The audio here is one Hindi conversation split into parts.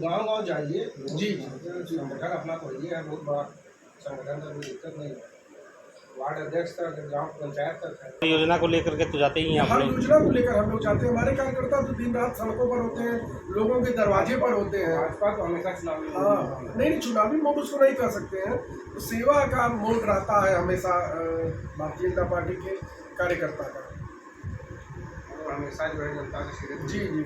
गाँव-गाँव जाइए, जी, संगठन अपना खोलिए है, बहुत बड़ा संगठन है, कोई दिक्कत नहीं है। वार्ड अध्यक्ष तक, ग्राम पंचायत तक है। योजना को लेकर के तो जाते ही हैं आप हर लोग। योजना को लेकर हम लोग जाते हैं। हमारे कार्यकर्ता तो दिन रात सड़कों पर होते हैं, लोगों के दरवाजे पर होते हैं। भाजपा तो हमेशा चुनावी हाँ, नहीं चुनावी मोड उसको नहीं कर सकते हैं, तो सेवा का मोड रहता है हमेशा भारतीय जनता पार्टी के कार्यकर्ता का। और हमेशा जो है जनता से सीधे जी जी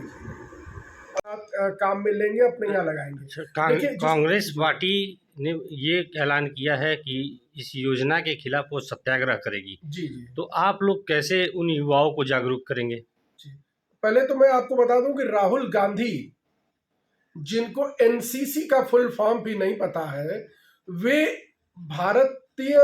काम में लेंगे, अपने यहाँ लगाएंगे। देखिए कांग्रेस पार्टी ने ये ऐलान किया है कि इस योजना के खिलाफ वो सत्याग्रह करेगी, जी जी तो आप लोग कैसे उन युवाओं को जागरूक करेंगे? जी पहले तो मैं आपको बता दूं कि राहुल गांधी, जिनको एनसीसी का फुल फॉर्म भी नहीं पता है, वे भारतीय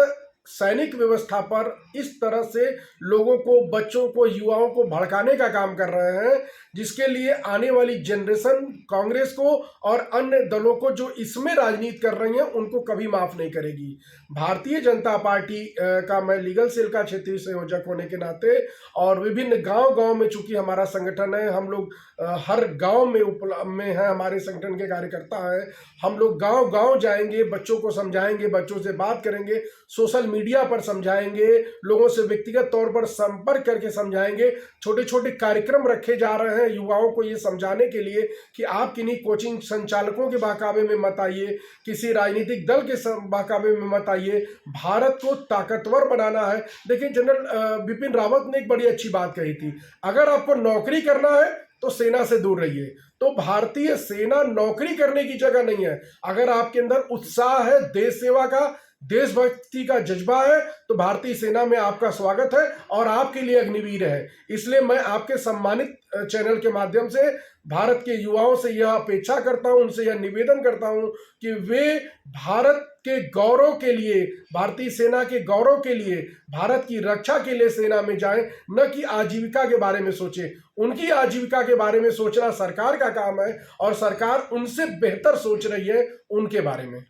सैनिक व्यवस्था पर इस तरह से लोगों को, बच्चों को, युवाओं को भड़काने का काम कर रहे हैं, जिसके लिए आने वाली जनरेशन कांग्रेस को और अन्य दलों को जो इसमें राजनीति कर रही हैं उनको कभी माफ नहीं करेगी। भारतीय जनता पार्टी का मैं लीगल सेल का क्षेत्रीय संयोजक होने के नाते और विभिन्न गांव-गांव में चूंकि हमारा संगठन है, हम लोग हर गांव में है, हमारे संगठन के कार्यकर्ता हैं, हम लोग गांव-गांव जाएंगे, बच्चों को समझाएंगे, बच्चों से बात करेंगे, सोशल मीडिया पर समझाएंगे, लोगों से व्यक्तिगत तौर पर संपर्क करके समझाएंगे। छोटे छोटे कार्यक्रम रखे जा रहे हैं युवाओं को ये समझाने के लिए कि आप किन्हीं कोचिंग संचालकों के बहकावे में मत आइए, किसी राजनीतिक दल के बहकावे में मत आइए, भारत को ताकतवर बनाना है। देखिए जनरल बिपिन रावत ने एक बड़ी अच्छी बात कही थी, अगर आपको नौकरी करना है तो सेना से दूर रहिए। तो भारतीय सेना नौकरी करने की जगह नहीं है। अगर आपके अंदर उत्साह है, देश सेवा का, देशभक्ति का जज्बा है, तो भारतीय सेना में आपका स्वागत है और आपके लिए अग्निवीर है। इसलिए मैं आपके सम्मानित चैनल के माध्यम से भारत के युवाओं से यह अपेक्षा करता हूं, उनसे यह निवेदन करता हूं कि वे भारत के गौरव के लिए, भारतीय सेना के गौरव के लिए, भारत की रक्षा के लिए सेना में जाएं, न कि आजीविका के बारे में सोचें। उनकी आजीविका के बारे में सोचना सरकार का काम है और सरकार उनसे बेहतर सोच रही है उनके बारे में।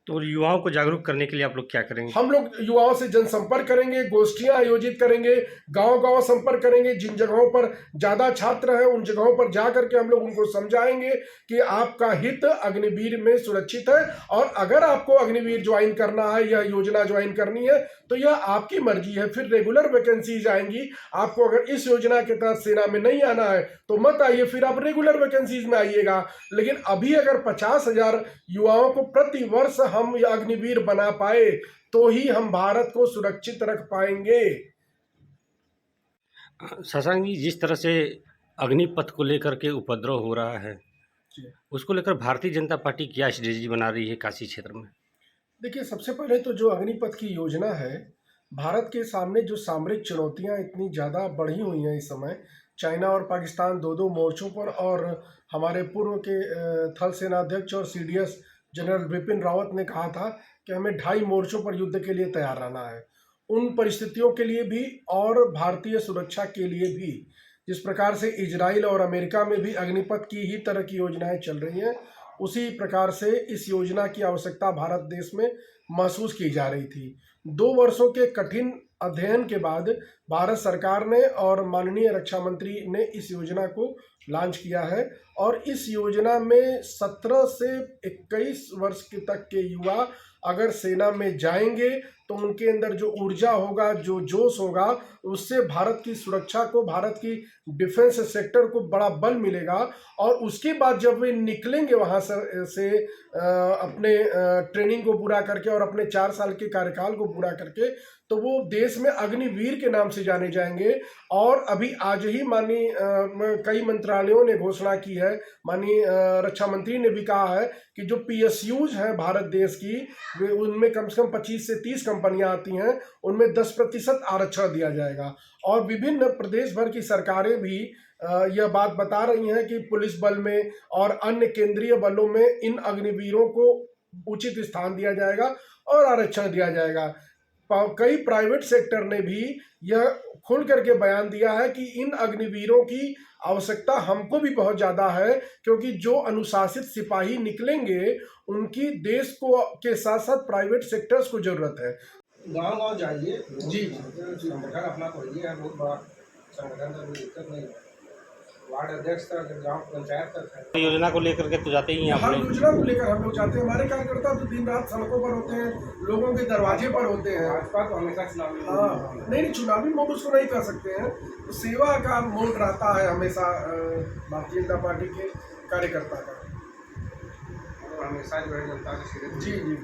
तो युवाओं को जागरूक करने के लिए आप लोग क्या करेंगे? हम लोग युवाओं से जनसंपर्क करेंगे, गोष्ठियां आयोजित करेंगे, गांव-गांव संपर्क करेंगे, जिन जगहों पर ज़्यादा छात्र हैं उन जगहों पर जा करके हम लोग उनको समझाएंगे कि आपका हित अग्निवीर में सुरक्षित है और अगर आपको अग्निवीर ज्वाइन करना है, यह योजना ज्वाइन करनी है, तो यह आपकी मर्जी है। फिर रेगुलर वैकेंसीज आएंगी। आपको अगर इस योजना के तहत सेना में नहीं आना है तो मत आइए, फिर आप रेगुलर वैकेंसीज में आइएगा। लेकिन अभी अगर 50,000 युवाओं को प्रति वर्ष हम अग्निवीर बना पाए तो ही हम भारत को सुरक्षित रख पाएंगे। शशांक जी, जिस तरह से अग्निपथ को लेकर के उपद्रव हो रहा है, उसको लेकर भारतीय जनता पार्टी क्या स्ट्रेटजी बना रही है काशी क्षेत्र में? देखिए, सबसे पहले तो जो अग्निपथ की योजना है, भारत के सामने जो सामरिक चुनौतियां इतनी ज़्यादा बढ़ी हुई हैं इस समय, चाइना और पाकिस्तान दो दो मोर्चों पर, और हमारे पूर्व के थल सेनाध्यक्ष और सीडीएस जनरल बिपिन रावत ने कहा था कि हमें 2.5 मोर्चों पर युद्ध के लिए तैयार रहना है। उन परिस्थितियों के लिए भी और भारतीय सुरक्षा के लिए भी, जिस प्रकार से इजराइल और अमेरिका में भी अग्निपथ की ही तरह की योजनाएं चल रही हैं, उसी प्रकार से इस योजना की आवश्यकता भारत देश में महसूस की जा रही थी। 2 वर्षों के कठिन अध्ययन के बाद भारत सरकार ने और माननीय रक्षा मंत्री ने इस योजना को लॉन्च किया है और इस योजना में 17 से 21 वर्ष के तक के युवा अगर सेना में जाएंगे तो उनके अंदर जो ऊर्जा होगा, जो जोश होगा, उससे भारत की सुरक्षा को, भारत की डिफेंस सेक्टर को बड़ा बल मिलेगा। और उसके बाद जब वे निकलेंगे वहाँ से अपने ट्रेनिंग को पूरा करके और अपने 4 साल के कार्यकाल को पूरा करके, तो वो देश में अग्निवीर के नाम से जाने जाएंगे। और अभी आज ही माननीय कई मंत्रालयों ने घोषणा की है, माननीय रक्षा मंत्री ने भी कहा है कि जो पीएसयूज हैं भारत देश की, वे उनमें कम से कम 25 से 30 कंपनियां आती हैं, उनमें 10% आरक्षण दिया जाएगा। और विभिन्न प्रदेश भर की सरकारें भी यह बात बता रही हैं कि पुलिस बल में और अन्य केंद्रीय बलों में इन अग्निवीरों को उचित स्थान दिया जाएगा और आरक्षण दिया जाएगा। कई प्राइवेट सेक्टर ने भी यह खुल करके बयान दिया है कि इन अग्निवीरों की आवश्यकता हमको भी बहुत ज़्यादा है, क्योंकि जो अनुशासित सिपाही निकलेंगे उनकी देश को के साथ साथ प्राइवेट सेक्टर्स को जरूरत है। गाँव-गाँव जाइए, जी संगठन अपना खोलिए है, बहुत बड़ा संगठन है, कोई दिक्कत नहीं है। वार्ड अध्यक्ष तक, गांव पंचायत तक है। योजना को लेकर के तो जाते ही हैं हर अपने। योजना को लेकर हम लोग जाते हैं। हमारे कार्यकर्ता तो दिन रात सड़कों पर होते हैं, लोगों के दरवाजे पर होते हैं। भाजपा तो हमेशा चुनावी हाँ, नहीं चुनावी मोड उसको नहीं कर सकते हैं, तो सेवा का मोड रहता है हमेशा भारतीय जनता पार्टी के कार्यकर्ता का। हमेशा जो है जनता के सिरे जी जी।